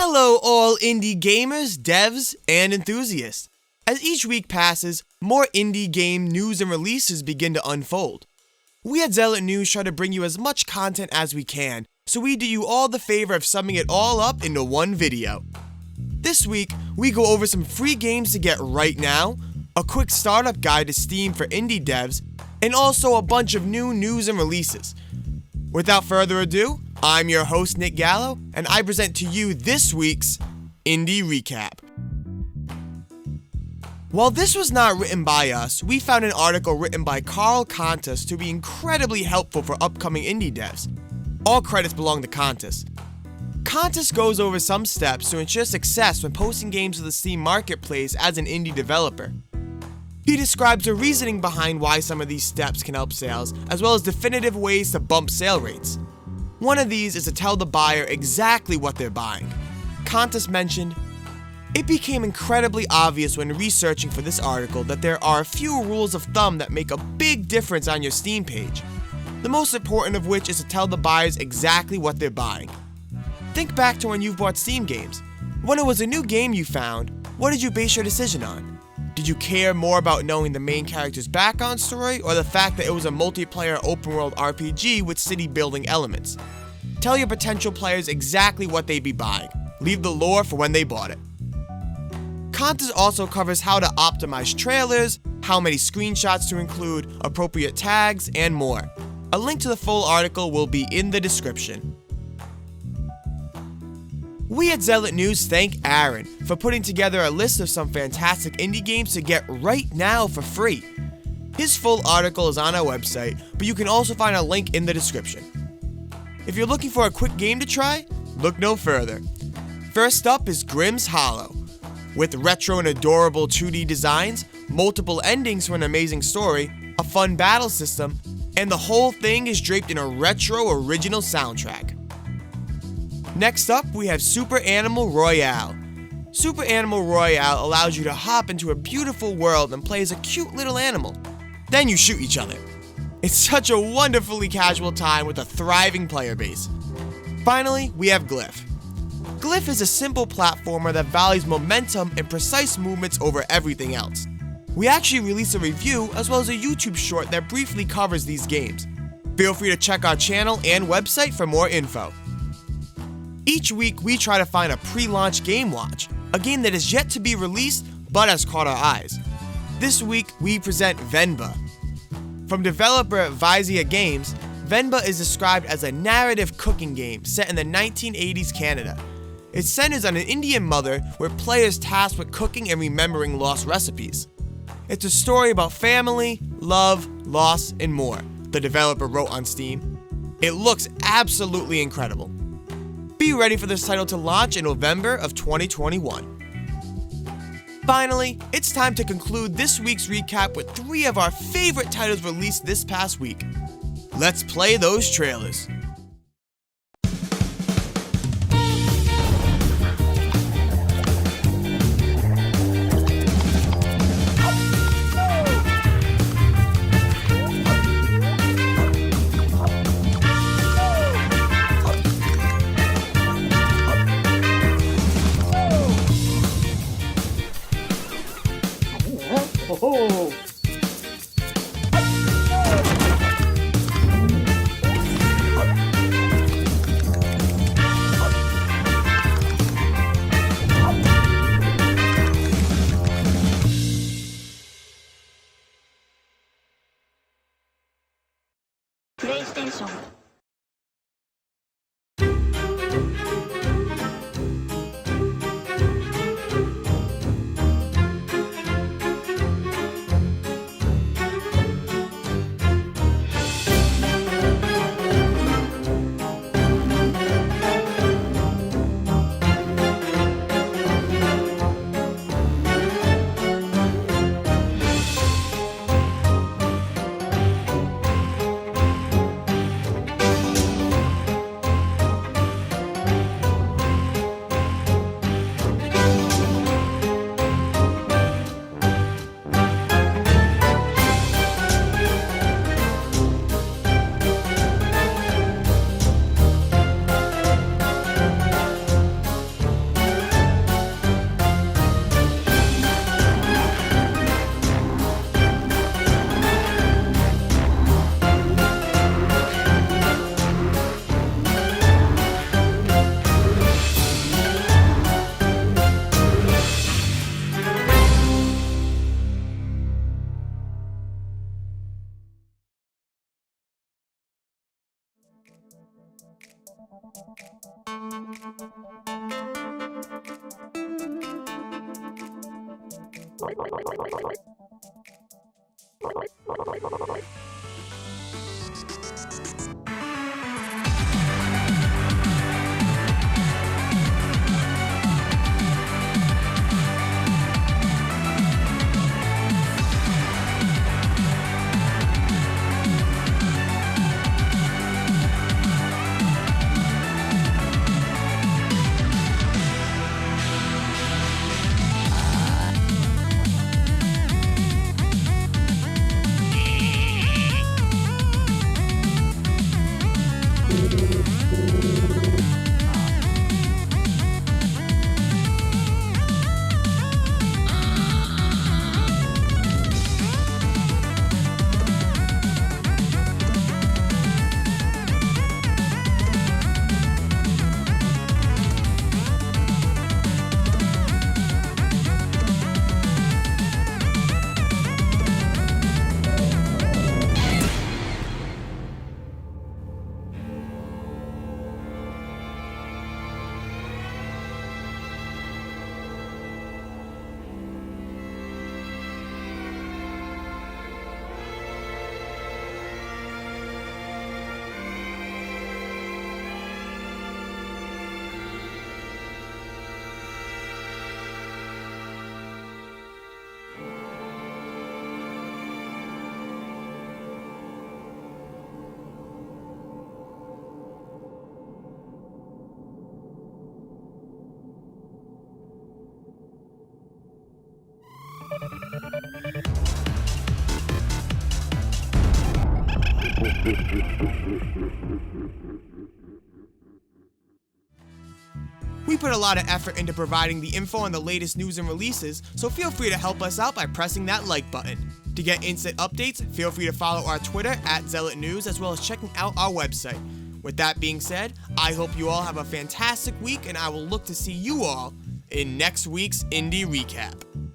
Hello all indie gamers, devs, and enthusiasts. As each week passes, more indie game news and releases begin to unfold. We at Zealot News try to bring you as much content as we can, so we do you all the favor of summing it all up into one video. This week, we go over some free games to get right now, a quick startup guide to Steam for indie devs, and also a bunch of new news and releases. Without further ado, I'm your host Nick Gallo, and I present to you this week's Indie Recap. While this was not written by us, we found an article written by Carl Contis to be incredibly helpful for upcoming indie devs. All credits belong to Contis. Contis goes over some steps to ensure success when posting games to the Steam Marketplace as an indie developer. He describes the reasoning behind why some of these steps can help sales, as well as definitive ways to bump sale rates. One of these is to tell the buyer exactly what they're buying. Contis mentioned, "It became incredibly obvious when researching for this article that there are a few rules of thumb that make a big difference on your Steam page. The most important of which is to tell the buyers exactly what they're buying. Think back to when you've bought Steam games. When it was a new game you found, what did you base your decision on? Did you care more about knowing the main character's background story, or the fact that it was a multiplayer open-world RPG with city-building elements? Tell your potential players exactly what they'd be buying. Leave the lore for when they bought it." Contis also covers how to optimize trailers, how many screenshots to include, appropriate tags, and more. A link to the full article will be in the description. We at Zealot News thank Aaron for putting together a list of some fantastic indie games to get right now for free. His full article is on our website, but you can also find a link in the description. If you're looking for a quick game to try, look no further. First up is Grimm's Hollow. With retro and adorable 2D designs, multiple endings for an amazing story, a fun battle system, and the whole thing is draped in a retro original soundtrack. Next up, we have Super Animal Royale. Super Animal Royale allows you to hop into a beautiful world and play as a cute little animal. Then you shoot each other. It's such a wonderfully casual time with a thriving player base. Finally, we have Glyph. Glyph is a simple platformer that values momentum and precise movements over everything else. We actually released a review as well as a YouTube short that briefly covers these games. Feel free to check our channel and website for more info. Each week, we try to find a pre-launch game watch, a game that is yet to be released but has caught our eyes. This week, we present Venba. From developer Vizia Games, Venba is described as a narrative cooking game set in the 1980s Canada. It centers on an Indian mother where players tasked with cooking and remembering lost recipes. It's a story about family, love, loss, and more, the developer wrote on Steam. It looks absolutely incredible. Be ready for this title to launch in November of 2021. Finally, it's time to conclude this week's recap with 3 of our favorite titles released this past week. Let's play those trailers. Oh! PlayStation We put a lot of effort into providing the info on the latest news and releases, so feel free to help us out by pressing that like button. To get instant updates, feel free to follow our Twitter at Zealot News, as well as checking out our website. With that being said, I hope you all have a fantastic week, and I will look to see you all in next week's Indie Recap.